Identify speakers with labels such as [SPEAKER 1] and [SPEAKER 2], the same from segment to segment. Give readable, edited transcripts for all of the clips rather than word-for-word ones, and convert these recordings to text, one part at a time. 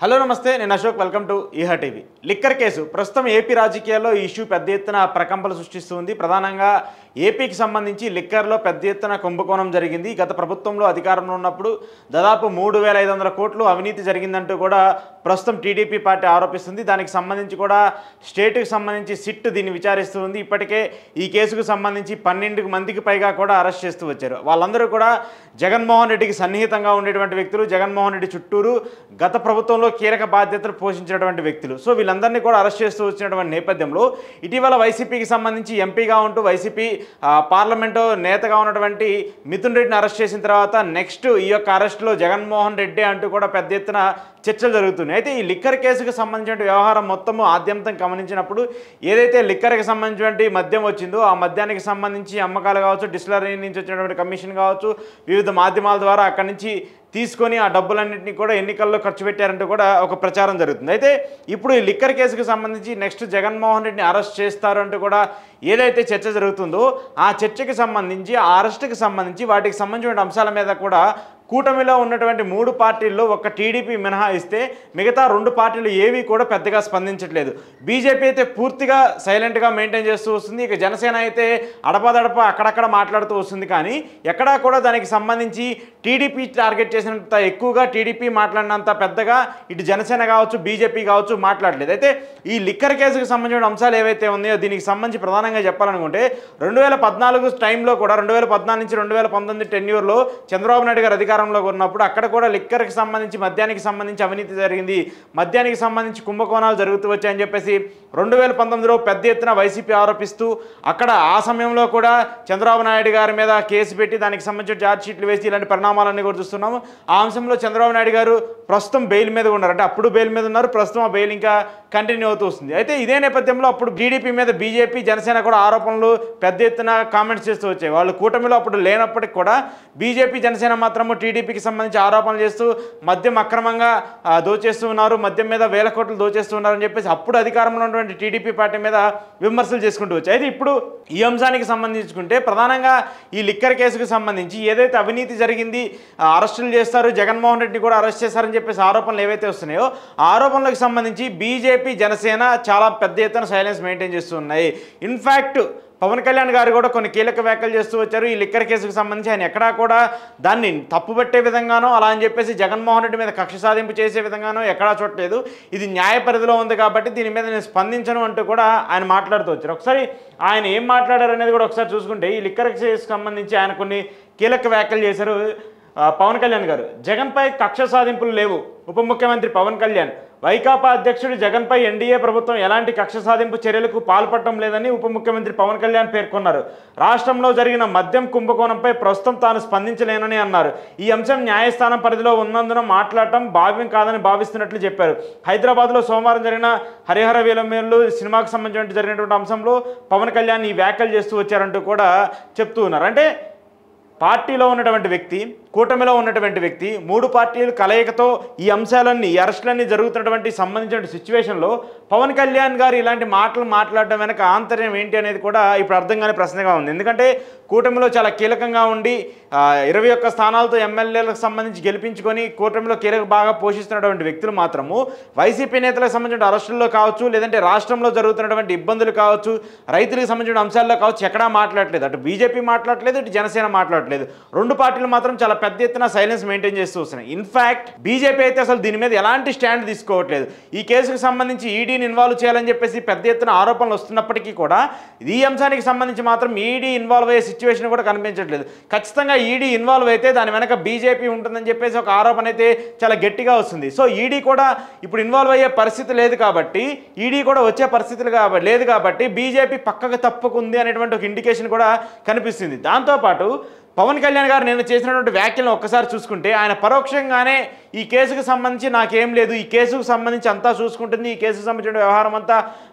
[SPEAKER 1] Hello నమస్తే, నేను Ashok. Welcome to ఈహా టీవీ. లిక్కర్ కేసు ప్రస్తుతం ఏపీ రాజకీయాల్లో ఈ ఇష్యూ పెద్ద ఎత్తున ప్రకంపనలు సృష్టిస్తుంది. ప్రధానంగా ఏపీకి సంబంధించి లిక్కర్లో పెద్ద ఎత్తున కుంభకోణం జరిగింది. గత ప్రభుత్వంలో అధికారంలో ఉన్నప్పుడు దాదాపు 3,500 కోట్లు అవినీతి జరిగిందంటూ కూడా ప్రస్తుతం టీడీపీ పార్టీ ఆరోపిస్తుంది. దానికి సంబంధించి కూడా స్టేట్కి సంబంధించి సిట్ దీన్ని విచారిస్తూ ఉంది. ఇప్పటికే ఈ కేసుకు సంబంధించి 12 మందికి పైగా కూడా అరెస్ట్ చేస్తూ వచ్చారు. వాళ్ళందరూ కూడా జగన్మోహన్ రెడ్డికి సన్నిహితంగా ఉండేటువంటి వ్యక్తులు, జగన్మోహన్ రెడ్డి చుట్టూరు గత ప్రభుత్వంలో కీలక బాధ్యతలు పోషించినటువంటి వ్యక్తులు. సో వీళ్ళందరినీ కూడా అరెస్ట్ చేస్తూ వచ్చినటువంటి నేపథ్యంలో ఇటీవల వైసీపీకి సంబంధించి ఎంపీగా ఉంటూ వైసీపీ పార్లమెంటు నేతగా ఉన్నటువంటి మిథున్ రెడ్డిని అరెస్ట్ చేసిన తర్వాత నెక్స్ట్ ఈ యొక్క అరెస్టులో జగన్మోహన్ రెడ్డి అంటూ కూడా పెద్ద ఎత్తున చర్చలు జరుగుతున్నాయి. అయితే ఈ లిక్కర్ కేసుకు సంబంధించిన వ్యవహారం మొత్తము ఆద్యంతం గమనించినప్పుడు ఏదైతే లిక్కర్కి సంబంధించినటువంటి మద్యం వచ్చిందో ఆ మద్యానికి సంబంధించి అమ్మకాలు కావచ్చు, డిస్టిలరీ నుంచి వచ్చినటువంటి కమిషన్ కావచ్చు, వివిధ మాధ్యమాల ద్వారా అక్కడి నుంచి తీసుకొని ఆ డబ్బులన్నింటినీ కూడా ఎన్నికల్లో ఖర్చు పెట్టారంటూ కూడా ఒక ప్రచారం జరుగుతుంది. అయితే ఇప్పుడు ఈ లిక్కర్ కేసుకు సంబంధించి నెక్స్ట్ జగన్మోహన్ రెడ్డిని అరెస్ట్ చేస్తారు అంటూ కూడా ఏదైతే చర్చ జరుగుతుందో ఆ చర్చకి సంబంధించి, ఆ అరెస్టుకి సంబంధించి, వాటికి సంబంధించిన అంశాల మీద కూడా కూటమిలో ఉన్నటువంటి 3 పార్టీల్లో ఒక్క టీడీపీ మినహాయిస్తే మిగతా 2 పార్టీలు ఏవి కూడా పెద్దగా స్పందించట్లేదు. బీజేపీ అయితే పూర్తిగా సైలెంట్గా మెయింటైన్ చేస్తూ వస్తుంది. ఇక జనసేన అయితే అడపదడప అక్కడక్కడ మాట్లాడుతూ వస్తుంది. కానీ ఎక్కడా కూడా దానికి సంబంధించి టీడీపీ టార్గెట్ చేసినంత ఎక్కువగా, టీడీపీ మాట్లాడినంత పెద్దగా ఇటు జనసేన కావచ్చు, బీజేపీ కావచ్చు మాట్లాడలేదు. అయితే ఈ లిక్కర్ కేసుకు సంబంధించిన అంశాలు ఏవైతే ఉన్నాయో దీనికి సంబంధించి ప్రధానంగా చెప్పాలనుకుంటే 2014 టైంలో కూడా 2014 నుంచి 2019 టెన్యూర్లో చంద్రబాబు నాయుడు గారు అధికారంలో ఉన్నప్పుడు అక్కడ కూడా లిక్కర్కి సంబంధించి, మద్యానికి సంబంధించి అవినీతి జరిగింది, మద్యానికి సంబంధించి కుంభకోణాలు జరుగుతూ వచ్చాయని చెప్పేసి 2019లో పెద్ద ఎత్తున వైసీపీ ఆరోపిస్తూ అక్కడ ఆ సమయంలో కూడా చంద్రబాబు నాయుడు గారి మీద కేసు పెట్టి దానికి సంబంధించిన ఛార్జ్ షీట్లు వేసి ఇలాంటి పరిణామాలన్నీ కూడా చూస్తున్నాము. ఆ అంశంలో చంద్రబాబు నాయుడు గారు ప్రస్తుతం బెయిల్ మీద ఉన్నారు. అంటే అప్పుడు బెయిల్ మీద ఉన్నారు, ప్రస్తుతం ఆ బెయిల్ ఇంకా కంటిన్యూ అవుతూ వస్తుంది. అయితే ఇదే నేపథ్యంలో అప్పుడు టీడీపీ మీద బీజేపీ, జనసేన కూడా ఆరోపణలు పెద్ద ఎత్తున కామెంట్స్ చేస్తూ వచ్చాయి. వాళ్ళు కూటమిలో అప్పుడు లేనప్పటికీ కూడా బీజేపీ, జనసేన మాత్రము టీడీపీకి సంబంధించి ఆరోపణలు చేస్తూ మద్యం అక్రమంగా దోచేస్తూ ఉన్నారు, మద్యం మీద వేల కోట్లు దోచేస్తూ ఉన్నారని చెప్పేసి అప్పుడు అధికారంలో ఉన్నటువంటి టీడీపీ పార్టీ మీద విమర్శలు చేసుకుంటూ వచ్చాయి. అయితే ఇప్పుడు ఈ అంశానికి సంబంధించుకుంటే ప్రధానంగా ఈ లిక్కర్ కేసుకు సంబంధించి ఏదైతే అవినీతి జరిగింది, అరెస్టులు చేస్తారు, జగన్మోహన్ రెడ్డిని కూడా అరెస్ట్ చేశారని చెప్పేసి ఆరోపణలు ఏవైతే వస్తున్నాయో ఆ ఆరోపణలకు సంబంధించి బీజేపీ, జనసేన చాలా పెద్ద ఎత్తున సైలెన్స్ మెయింటైన్ చేస్తూ ఉన్నాయి. ఇన్ఫ్యాక్ట్ పవన్ కళ్యాణ్ గారు కూడా కొన్ని కీలక వ్యాఖ్యలు చేస్తూ వచ్చారు. ఈ లిక్కర్ కేసుకు సంబంధించి ఆయన ఎక్కడా కూడా దాన్ని తప్పుపట్టే విధంగానో అలా అని చెప్పేసి జగన్మోహన్ రెడ్డి మీద కక్ష సాధింపు చేసే విధంగానో ఎక్కడా చూడలేదు. ఇది న్యాయ పరిధిలో ఉంది కాబట్టి దీని మీద నేను స్పందించను అంటూ కూడా ఆయన మాట్లాడుతూ వచ్చారు. ఒకసారి ఆయన ఏం మాట్లాడారు అనేది కూడా ఒకసారి చూసుకుంటే ఈ లిక్కర్ కేసుకు సంబంధించి ఆయన కొన్ని కీలక వ్యాఖ్యలు చేశారు. పవన్ కళ్యాణ్ గారు, జగన్పై కక్ష సాధింపులు లేవు. ఉప ముఖ్యమంత్రి పవన్ కళ్యాణ్, వైకాపా అధ్యక్షుడు జగన్పై ఎన్డీఏ ప్రభుత్వం ఎలాంటి కక్ష సాధింపు చర్యలకు పాల్పడటం లేదని ఉప ముఖ్యమంత్రి పవన్ కళ్యాణ్ పేర్కొన్నారు. రాష్ట్రంలో జరిగిన మద్యం కుంభకోణంపై ప్రస్తుతం తాను స్పందించలేనని అన్నారు. ఈ అంశం న్యాయస్థానం పరిధిలో ఉన్నందున మాట్లాడటం భావ్యం కాదని భావిస్తున్నట్లు చెప్పారు. హైదరాబాద్లో సోమవారం జరిగిన హరిహర వీరమేలు సినిమాకు సంబంధించిన జరిగినటువంటి అంశంలో పవన్ కళ్యాణ్ ఈ వ్యాఖ్యలు చేస్తూ వచ్చారంటూ కూడా చెప్తూ ఉన్నారు. అంటే పార్టీలో ఉన్నటువంటి వ్యక్తి, కూటమిలో ఉన్నటువంటి వ్యక్తి, 3 పార్టీలు కలయికతో ఈ అంశాలన్నీ, ఈ అరెస్టులన్నీ జరుగుతున్నటువంటి సంబంధించిన సిచ్యువేషన్లో పవన్ కళ్యాణ్ గారు ఇలాంటి మాటలు మాట్లాడడం వెనక ఆంతర్యం ఏంటి అనేది కూడా ఇప్పుడు అర్థం కాని ప్రశ్నగా ఉంది. ఎందుకంటే కూటమిలో చాలా కీలకంగా ఉండి 21 స్థానాలతో ఎమ్మెల్యేలకు సంబంధించి గెలిపించుకొని కూటమిలో కీలక బాగా పోషిస్తున్నటువంటి వ్యక్తులు మాత్రము వైసీపీ నేతలకు సంబంధించిన అరెస్టుల్లో కావచ్చు, లేదంటే రాష్ట్రంలో జరుగుతున్నటువంటి ఇబ్బందులు కావచ్చు, రైతులకు సంబంధించిన అంశాల్లో కావచ్చు ఎక్కడా మాట్లాడలేదు. అటు బీజేపీ మాట్లాడలేదు, ఇటు జనసేన మాట్లాడలేదు. 2 పార్టీలు మాత్రం చాలా పెద్ద ఎత్తున సైలెన్స్ మెయింటైన్ చేస్తూ వస్తున్నాయి. ఇన్ఫ్యాక్ట్ బీజేపీ అయితే అసలు దీని మీద ఎలాంటి స్టాండ్ తీసుకోవట్లేదు. ఈ కేసుకు సంబంధించి ఈడీని ఇన్వాల్వ్ చేయాలని చెప్పేసి పెద్ద ఎత్తున ఆరోపణలు వస్తున్నప్పటికీ కూడా ఈ అంశానికి సంబంధించి మాత్రం ఈడీ ఇన్వాల్వ్ అయ్యే సిచ్యువేషన్ కూడా కనిపించట్లేదు. ఖచ్చితంగా ఈడీ ఇన్వాల్వ్ అయితే దాని వెనక బీజేపీ ఉంటుందని చెప్పేసి ఒక ఆరోపణ అయితే చాలా గట్టిగా వస్తుంది. సో ఈడీ కూడా ఇప్పుడు ఇన్వాల్వ్ అయ్యే పరిస్థితి లేదు కాబట్టి, ఈడీ కూడా వచ్చే పరిస్థితులు లేదు కాబట్టి బీజేపీ పక్కకు తప్పుకుంది అనేటువంటి ఒక ఇండికేషన్ కూడా కనిపిస్తుంది. దాంతోపాటు పవన్ కళ్యాణ్ గారు నేను చేసినటువంటి వ్యాఖ్యలను ఒక్కసారి చూసుకుంటే ఆయన పరోక్షంగానే ఈ కేసుకు సంబంధించి నాకేం లేదు, ఈ కేసుకు సంబంధించి అంతా చూసుకుంటుంది, ఈ కేసుకు సంబంధించిన వ్యవహారం అంతా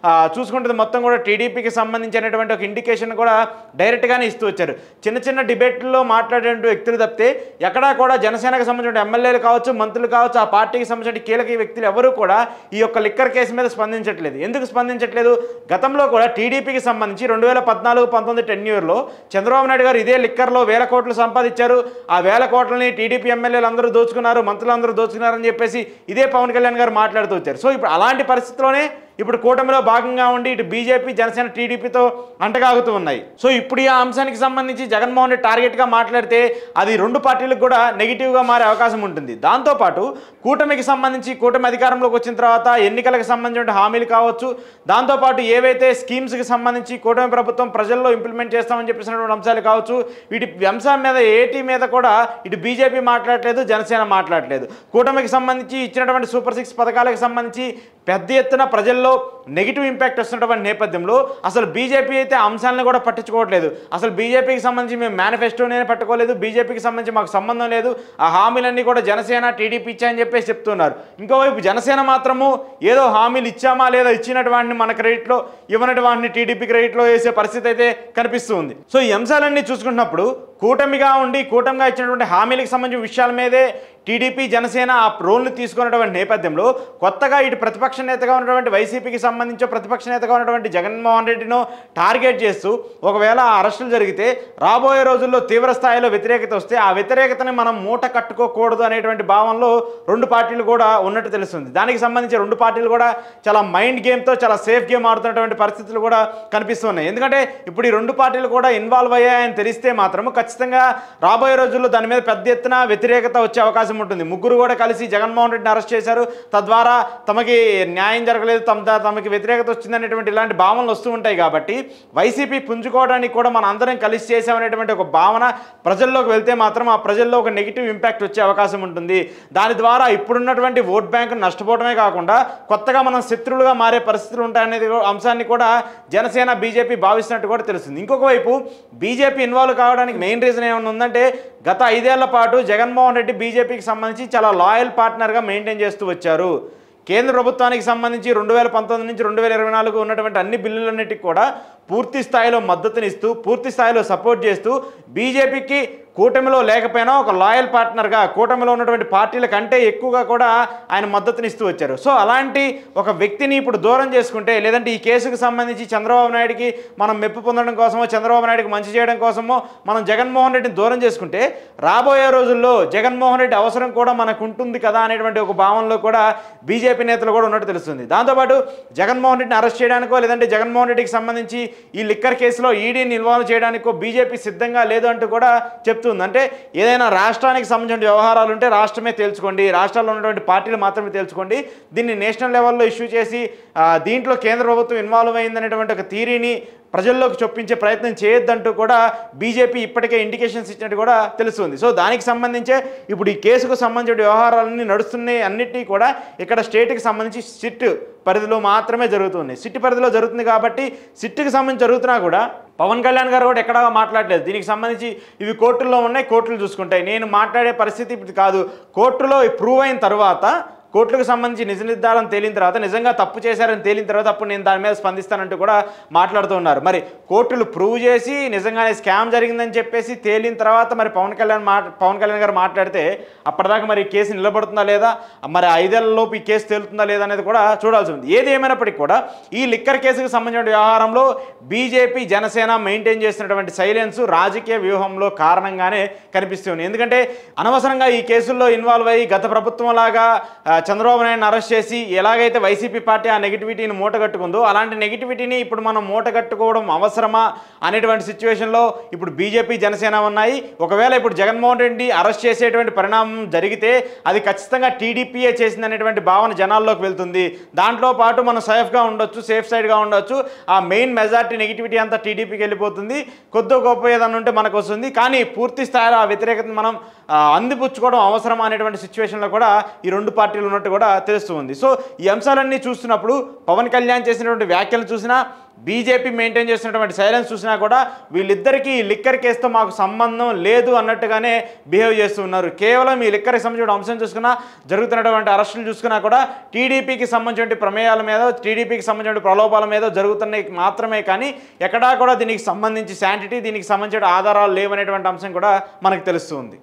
[SPEAKER 1] చూసుకుంటుంది, మొత్తం కూడా టీడీపీకి సంబంధించినటువంటి ఒక ఇండికేషన్ కూడా డైరెక్ట్గానే ఇస్తూ వచ్చారు. చిన్న చిన్న డిబేట్లో మాట్లాడే వ్యక్తులు తప్పితే ఎక్కడా కూడా జనసేనకు సంబంధించిన ఎమ్మెల్యేలు కావచ్చు, మంత్రులు కావచ్చు, ఆ పార్టీకి సంబంధించిన కీలక వ్యక్తులు ఎవరూ కూడా ఈ యొక్క లిక్కర్ కేసు మీద స్పందించట్లేదు. ఎందుకు స్పందించట్లేదు? గతంలో కూడా టీడీపీకి సంబంధించి 2014-19 టెన్యూర్లో చంద్రబాబు నాయుడు గారు ఇదే లిక్కర్లో వేల కోట్లు సంపాదించారు, ఆ వేల కోట్లని టీడీపీ ఎమ్మెల్యేలు అందరూ దోచుకున్నారు, మంత్రులందరూ దోచుకున్నారని చెప్పేసి ఇదే పవన్ కళ్యాణ్ గారు మాట్లాడుతూ వచ్చారు. సో ఇప్పుడు అలాంటి పరిస్థితిలోనే ఇప్పుడు కూటమిలో భాగంగా ఉండి ఇటు బీజేపీ, జనసేన, టీడీపీతో అంటగాగుతూ ఉన్నాయి. సో ఇప్పుడు ఈ అంశానికి సంబంధించి జగన్మోహన్ రెడ్డి టార్గెట్గా మాట్లాడితే అది రెండు పార్టీలకు కూడా నెగిటివ్గా మారే అవకాశం ఉంటుంది. దాంతోపాటు కూటమికి సంబంధించి కూటమి అధికారంలోకి వచ్చిన తర్వాత ఎన్నికలకు సంబంధించిన హామీలు కావచ్చు, దాంతోపాటు ఏవైతే స్కీమ్స్కి సంబంధించి కూటమి ప్రభుత్వం ప్రజల్లో ఇంప్లిమెంట్ చేస్తామని చెప్పేసినటువంటి అంశాలు కావచ్చు, వీటి అంశం మీద ఏటీ మీద కూడా ఇటు బీజేపీ మాట్లాడలేదు, జనసేన మాట్లాడలేదు. కూటమికి సంబంధించి ఇచ్చినటువంటి సూపర్ 6 పథకాలకు సంబంధించి పెద్ద ఎత్తున ప్రజల్లో నెగిటివ్ ఇంపాక్ట్ వస్తున్నటువంటి నేపథ్యంలో అసలు బీజేపీ అయితే అంశాలను కూడా పట్టించుకోవట్లేదు. అసలు బీజేపీకి సంబంధించి మేము మేనిఫెస్టోనే పట్టుకోలేదు, బీజేపీకి సంబంధించి మాకు సంబంధం లేదు, ఆ హామీలన్నీ కూడా జనసేన, టీడీపీ ఇచ్చాయని చెప్పేసి చెప్తున్నారు. ఇంకోవైపు జనసేన మాత్రము ఏదో హామీలు ఇచ్చామా లేదా ఇచ్చినటువంటి వాటిని మన క్రెడిట్లో, ఇవ్వనటువంటి వాటిని టీడీపీ క్రెడిట్లో వేసే పరిస్థితి అయితే కనిపిస్తుంది. సో ఈ అంశాలన్నీ చూసుకుంటున్నప్పుడు కూటమిగా ఉండి కూటమిగా ఇచ్చినటువంటి హామీలకు సంబంధించిన విషయాల మీదే టీడీపీ, జనసేన ఆ రోల్ని తీసుకున్నటువంటి నేపథ్యంలో కొత్తగా ఇటు ప్రతిపక్ష నేతగా ఉన్నటువంటి వైసీపీకి సంబంధించి ప్రతిపక్ష నేతగా ఉన్నటువంటి జగన్మోహన్ రెడ్డిను టార్గెట్ చేస్తూ ఒకవేళ అరెస్టులు జరిగితే రాబోయే రోజుల్లో తీవ్ర స్థాయిలో వ్యతిరేకత వస్తే ఆ వ్యతిరేకతని మనం మూట కట్టుకోకూడదు అనేటువంటి భావనలో రెండు పార్టీలు కూడా ఉన్నట్టు తెలుస్తుంది. దానికి సంబంధించి రెండు పార్టీలు కూడా చాలా మైండ్ గేమ్తో చాలా సేఫ్ గేమ్ ఆడుతున్నటువంటి పరిస్థితులు కూడా కనిపిస్తున్నాయి. ఎందుకంటే ఇప్పుడు ఈ రెండు పార్టీలు కూడా ఇన్వాల్వ్ అయ్యాయని తెలిస్తే మాత్రం ఖచ్చితంగా రాబోయే రోజుల్లో దాని మీద పెద్ద ఎత్తున వ్యతిరేకత వచ్చే అవకాశం ఉంటుంది. ముగ్గురు కూడా కలిసి జగన్మోహన్ రెడ్డిని అరెస్ట్ చేశారు, తద్వారా తమకి న్యాయం జరగలేదు, తమకి వ్యతిరేకత వచ్చిందనేటువంటి ఇలాంటి భావనలు వస్తూ ఉంటాయి. కాబట్టి వైసీపీ పుంజుకోవడానికి కూడా మనం అందరం కలిసి చేసామనేటువంటి ఒక భావన ప్రజల్లోకి వెళ్తే మాత్రం ఆ ప్రజల్లో ఒక నెగిటివ్ ఇంపాక్ట్ వచ్చే అవకాశం ఉంటుంది. దాని ద్వారా ఇప్పుడున్నటువంటి ఓట్ బ్యాంకును నష్టపోవడమే కాకుండా కొత్తగా మనం శత్రువులుగా మారే పరిస్థితులు ఉంటాయనేది అంశాన్ని కూడా జనసేన, బీజేపీ భావిస్తున్నట్టు కూడా తెలుస్తుంది. ఇంకొక వైపు బీజేపీ ఇన్వాల్వ్ కావడానికి మెయిన్ రీజన్ ఏమైనా ఉందంటే గత 5 ఏళ్ల పాటు జగన్మోహన్ రెడ్డి బీజేపీకి సంబంధించి చాలా లాయల్ పార్ట్నర్గా మెయింటైన్ చేస్తూ వచ్చారు. కేంద్ర ప్రభుత్వానికి సంబంధించి 2019 నుంచి 2024 ఉన్నటువంటి అన్ని బిల్లులన్నిటికీ కూడా పూర్తి స్థాయిలో మద్దతునిస్తూ, పూర్తి స్థాయిలో సపోర్ట్ చేస్తూ బీజేపీకి కూటమిలో లేకపోయినా ఒక లాయల్ పార్ట్నర్గా కూటమిలో ఉన్నటువంటి పార్టీల కంటే ఎక్కువగా కూడా ఆయన మద్దతునిస్తూ వచ్చారు. సో అలాంటి ఒక వ్యక్తిని ఇప్పుడు దూరం చేసుకుంటే, లేదంటే ఈ కేసుకు సంబంధించి చంద్రబాబు నాయుడికి మనం మెప్పు పొందడం కోసమో, చంద్రబాబు నాయుడికి మంచి చేయడం కోసమో మనం జగన్మోహన్ రెడ్డిని దూరం చేసుకుంటే రాబోయే రోజుల్లో జగన్మోహన్ రెడ్డి అవసరం కూడా మనకు ఉంటుంది కదా అనేటువంటి ఒక భావనలో కూడా బీజేపీ నేతలు కూడా ఉన్నట్టు తెలుస్తుంది. దాంతోపాటు జగన్మోహన్ రెడ్డిని అరెస్ట్ చేయడానికో, లేదంటే జగన్మోహన్ రెడ్డికి సంబంధించి ఈ లిక్కర్ కేసులో ఈడీని ఇన్వాల్వ్ చేయడానికో బీజేపీ సిద్ధంగా లేదు అంటూ కూడా చెప్తుంది. అంటే ఏదైనా రాష్ట్రానికి సంబంధించిన వ్యవహారాలు ఉంటే రాష్ట్రమే తేల్చుకోండి, రాష్ట్రాల్లో ఉన్నటువంటి పార్టీలు మాత్రమే తేల్చుకోండి, దీన్ని నేషనల్ లెవెల్లో ఇష్యూ చేసి దీంట్లో కేంద్ర ప్రభుత్వం ఇన్వాల్వ్ అయిందనేటువంటి ఒక థియరీని ప్రజల్లోకి చొప్పించే ప్రయత్నం చేయొద్దంటూ కూడా బీజేపీ ఇప్పటికే ఇండికేషన్స్ ఇచ్చినట్టు కూడా తెలుస్తుంది. సో దానికి సంబంధించే ఇప్పుడు ఈ కేసుకు సంబంధించిన వ్యవహారాలన్నీ నడుస్తున్నాయి. అన్నిటినీ కూడా ఇక్కడ స్టేట్కి సంబంధించి సిట్ పరిధిలో మాత్రమే జరుగుతుంది. సిట్ పరిధిలో జరుగుతుంది కాబట్టి సిట్కి సంబంధించి జరుగుతున్నా కూడా పవన్ కళ్యాణ్ గారు కూడా ఎక్కడా మాట్లాడలేదు. దీనికి సంబంధించి ఇవి కోర్టుల్లో ఉన్నాయి, కోర్టులు చూసుకుంటాయి, నేను మాట్లాడే పరిస్థితి ఇప్పుడు కాదు. కోర్టులో ప్రూవ్ అయిన తర్వాత, కోర్టులకు సంబంధించి నిజ నిర్ధారణ తేలిన తర్వాత, నిజంగా తప్పు చేశారని తేలిన తర్వాత అప్పుడు నేను దాని మీద స్పందిస్తానంటూ కూడా మాట్లాడుతున్నారు. మరి కోర్టులు ప్రూవ్ చేసి నిజంగానే స్కామ్ జరిగిందని చెప్పేసి తేలిన తర్వాత మరి పవన్ కళ్యాణ్ గారు మాట్లాడితే అప్పటిదాకా మరి కేసు నిలబడుతుందా లేదా, మరి 5 ఏళ్లలోపు ఈ కేసు తేలుతుందా లేదా అనేది కూడా చూడాల్సి ఉంది. ఏది ఏమైనప్పటికీ కూడా ఈ లిక్కర్ కేసుకు సంబంధించిన వ్యవహారంలో బీజేపీ, జనసేన మెయింటైన్ చేస్తున్నటువంటి సైలెన్స్ రాజకీయ వ్యూహంలో కారణంగానే కనిపిస్తుంది. ఎందుకంటే అనవసరంగా ఈ కేసుల్లో ఇన్వాల్వ్ అయ్యి గత ప్రభుత్వం లాగా చంద్రబాబు నాయుడుని అరెస్ట్ చేసి ఎలాగైతే వైసీపీ పార్టీ ఆ నెగిటివిటీని మూటగట్టుకుందో అలాంటి నెగిటివిటీని ఇప్పుడు మనం మూటగట్టుకోవడం అవసరమా అనేటువంటి సిచ్యువేషన్లో ఇప్పుడు బీజేపీ, జనసేన ఉన్నాయి. ఒకవేళ ఇప్పుడు జగన్మోహన్ రెడ్డి అరెస్ట్ చేసేటువంటి పరిణామం జరిగితే అది ఖచ్చితంగా టీడీపీయే చేసిందనేటువంటి భావన జనాల్లోకి వెళ్తుంది. దాంట్లో పాటు మనం సేఫ్గా ఉండొచ్చు, సేఫ్ సైడ్గా ఉండొచ్చు. ఆ మెయిన్ మెజార్టీ నెగిటివిటీ అంతా టీడీపీకి వెళ్ళిపోతుంది. కొద్ది గొప్ప ఏదన్నా ఉంటే మనకు వస్తుంది. కానీ పూర్తి స్థాయిలో ఆ వ్యతిరేకతను మనం అందిపుచ్చుకోవడం అవసరం అనేటువంటి సిచ్యువేషన్లో కూడా ఈ రెండు పార్టీలు ఉన్నట్టు కూడా తెలుస్తుంది. సో ఈ అంశాలన్నీ చూస్తున్నప్పుడు పవన్ కళ్యాణ్ చేసినటువంటి వ్యాఖ్యలు చూసినా, బీజేపీ మెయింటైన్ చేసినటువంటి సైలెన్స్ చూసినా కూడా వీళ్ళిద్దరికీ ఈ లిక్కర్ కేసుతో మాకు సంబంధం లేదు అన్నట్టుగానే బిహేవ్ చేస్తూ ఉన్నారు. కేవలం ఈ లిక్కర్కి సంబంధించిన అంశం చూసుకున్నా, జరుగుతున్నటువంటి అరెస్టులు చూసుకున్నా కూడా టీడీపీకి సంబంధించిన ప్రమేయాల మీద, టీడీపీకి సంబంధించిన ప్రలోభాల మీద జరుగుతున్నాయి మాత్రమే. కానీ ఎక్కడా కూడా దీనికి సంబంధించి శాంటిటీ, దీనికి సంబంధించిన ఆధారాలు లేవనేటువంటి అంశం కూడా మనకు తెలుస్తుంది.